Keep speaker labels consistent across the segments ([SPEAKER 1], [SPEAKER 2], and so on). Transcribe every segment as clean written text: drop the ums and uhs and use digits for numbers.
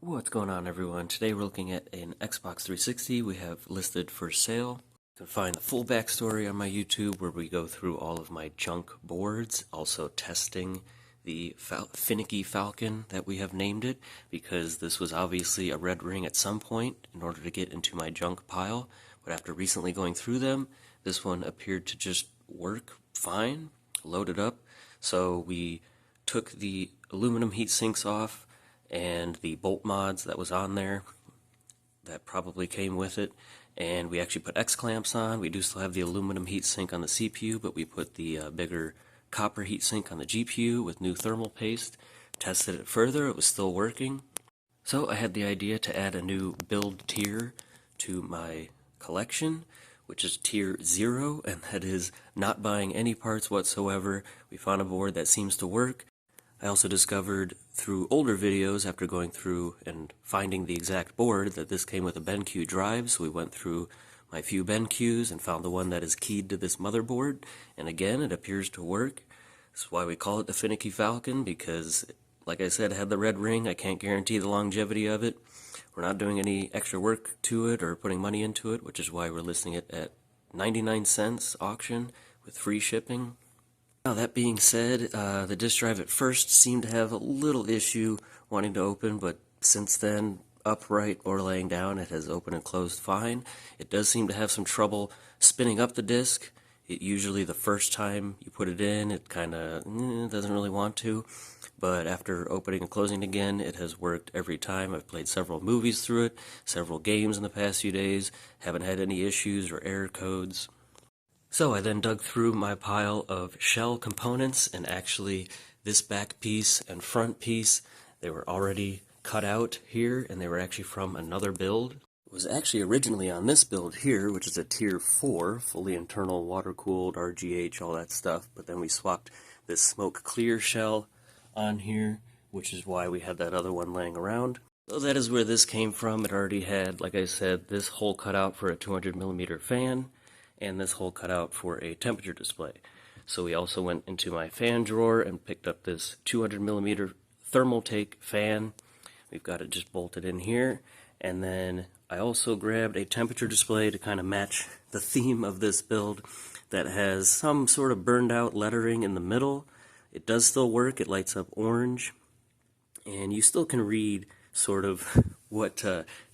[SPEAKER 1] What's going on, everyone? Today we're looking at an Xbox 360 we have listed for sale. You can find the full backstory on my YouTube where we go through all of my junk boards, also testing the Finicky Falcon that we have named it, because this was obviously a red ring at some point in order to get into my junk pile, but after recently going through them, this one appeared to just work fine, loaded up. So we took the aluminum heat sinks off and the bolt mods that was on there that probably came with it, and we actually put X clamps on. We do still have the aluminum heatsink on the CPU, but we put the bigger copper heatsink on the GPU with new thermal paste. Tested it further, it was still working. So I had the idea to add a new build tier to my collection, which is tier 0, and that is not buying any parts whatsoever. We found a board that seems to work. I also discovered through older videos, after going through and finding the exact board, that this came with a BenQ drive, so we went through my few BenQs and found the one that is keyed to this motherboard, and again, it appears to work. That's why we call it the Finicky Falcon, because, like I said, it had the red ring. I can't guarantee the longevity of it. We're not doing any extra work to it or putting money into it, which is why we're listing it at 99 cents auction with free shipping. Now, that being said, the disk drive at first seemed to have a little issue wanting to open, but since then, upright or laying down, it has opened and closed fine. It does seem to have some trouble spinning up the disk. It usually, the first time you put it in, it kind of doesn't really want to, but after opening and closing again, it has worked every time. I've played several movies through it, several games in the past few days, haven't had any issues or error codes. So I then dug through my pile of shell components, and actually this back piece and front piece, they were already cut out here, and they were actually from another build. It was actually originally on this build here, which is a tier 4, fully internal, water-cooled, RGH, all that stuff, but then we swapped this smoke clear shell on here, which is why we had that other one laying around. So that is where this came from. It already had, like I said, this hole cut out for a 200mm fan, and this hole cut out for a temperature display. So we also went into my fan drawer and picked up this 200mm Thermaltake fan. We've got it just bolted in here. And then I also grabbed a temperature display to kind of match the theme of this build that has some sort of burned out lettering in the middle. It does still work, it lights up orange, and you still can read sort of what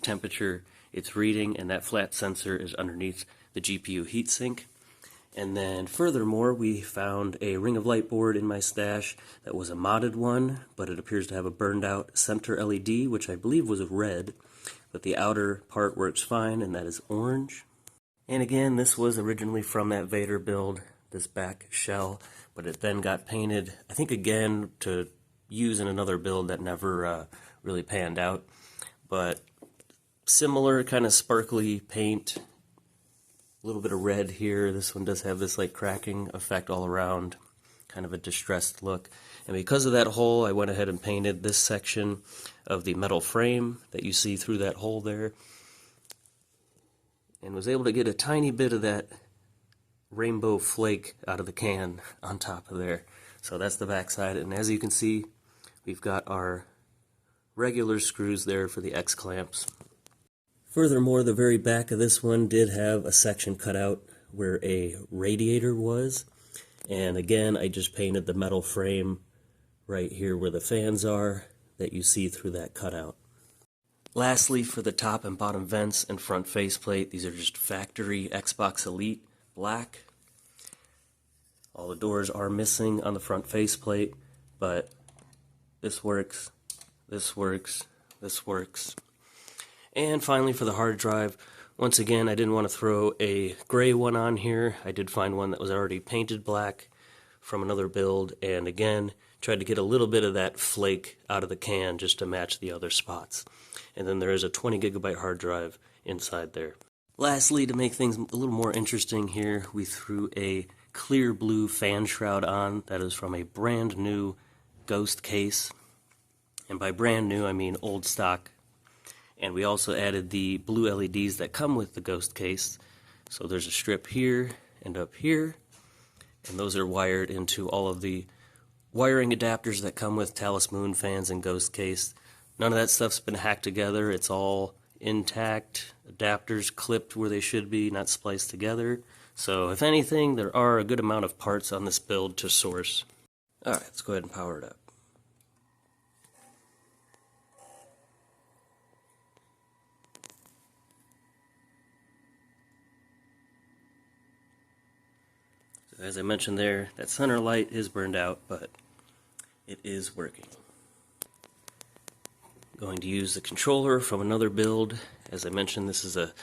[SPEAKER 1] temperature it's reading, and that flat sensor is underneath the GPU heatsink. And then furthermore, we found a ring of light board in my stash that was a modded one, but it appears to have a burned out center LED, which I believe was red, but the outer part works fine, and that is orange. And again, this was originally from that Vader build, this back shell, but it then got painted, I think again, to use in another build that never really panned out. But similar kind of sparkly paint, a little bit of red here. This one does have this like cracking effect all around, kind of a distressed look. And because of that hole, I went ahead and painted this section of the metal frame that you see through that hole there, and was able to get a tiny bit of that rainbow flake out of the can on top of there. So that's the back side, and as you can see, we've got our regular screws there for the X clamps. Furthermore, the very back of this one did have a section cut out where a radiator was, and again, I just painted the metal frame right here where the fans are that you see through that cutout. Lastly, for the top and bottom vents and front faceplate, these are just factory Xbox Elite black. All the doors are missing on the front faceplate, but this works, this works, this works. And finally, for the hard drive, once again, I didn't want to throw a gray one on here. I did find one that was already painted black from another build, and again, tried to get a little bit of that flake out of the can just to match the other spots. And then there is a 20GB hard drive inside there. Lastly, to make things a little more interesting here, we threw a clear blue fan shroud on that is from a brand new Ghost case. And by brand new, I mean old stock. And we also added the blue LEDs that come with the Ghost case. So there's a strip here and up here, and those are wired into all of the wiring adapters that come with Talus Moon fans and Ghost case. None of that stuff's been hacked together. It's all intact. Adapters clipped where they should be, not spliced together. So if anything, there are a good amount of parts on this build to source. Alright, let's go ahead and power it up. So as I mentioned there, that center light is burned out, but it is working. Going to use the controller from another build. As I mentioned, this is a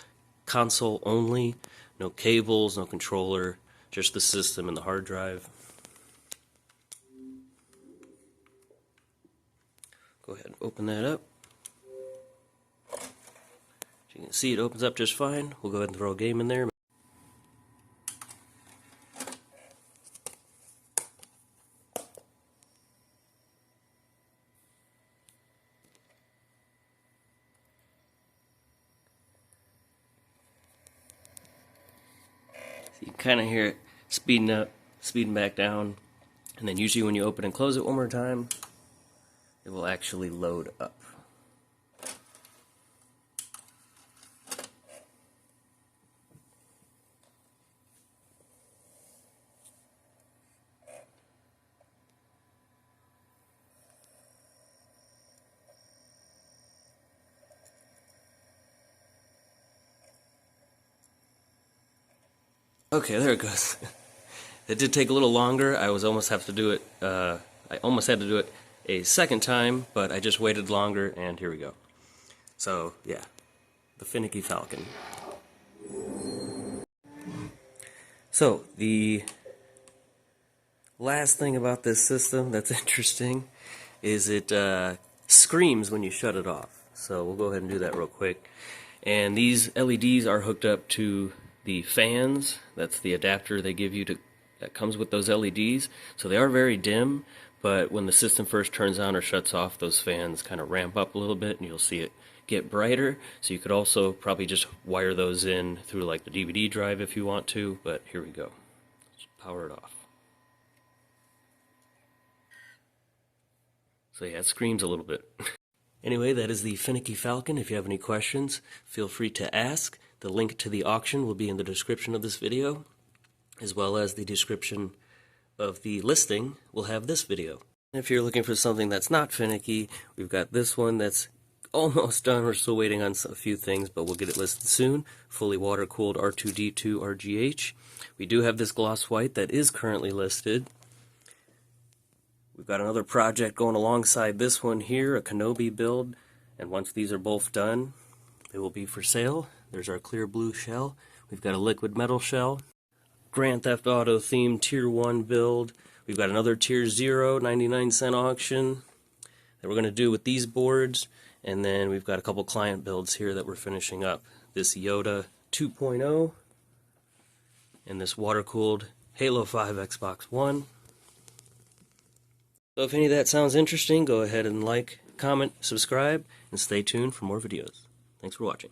[SPEAKER 1] console only, no cables, no controller, just the system and the hard drive. Go ahead and open that up. As you can see, it opens up just fine. We'll go ahead and throw a game in there. You can kind of hear it speeding up, speeding back down, and then usually when you open and close it one more time, it will actually load up. Okay, there it goes. It did take a little longer. I almost had to do it a second time, but I just waited longer, and here we go. So yeah, the Finicky Falcon. So the last thing about this system that's interesting is it screams when you shut it off. So we'll go ahead and do that real quick. And these LEDs are hooked up to the fans. That's the adapter they give you that comes with those LEDs. So they are very dim, but when the system first turns on or shuts off, those fans kind of ramp up a little bit and you'll see it get brighter. So you could also probably just wire those in through like the DVD drive if you want to, but here we go. Let's power it off. So yeah, it screams a little bit. Anyway, that is the Finicky Falcon. If you have any questions, feel free to ask. The link to the auction will be in the description of this video, as well as the description of the listing will have this video. If you're looking for something that's not finicky, we've got this one that's almost done. We're still waiting on a few things, but we'll get it listed soon. Fully water-cooled R2D2 RGH. We do have this gloss white that is currently listed. We've got another project going alongside this one here, a Kenobi build, and once these are both done, they will be for sale. There's our clear blue shell. We've got a liquid metal shell. Grand Theft Auto themed Tier 1 build. We've got another Tier 0 99-cent auction that we're going to do with these boards. And then we've got a couple client builds here that we're finishing up. This Yoda 2.0 and this water-cooled Halo 5 Xbox One. So if any of that sounds interesting, go ahead and like, comment, subscribe, and stay tuned for more videos. Thanks for watching.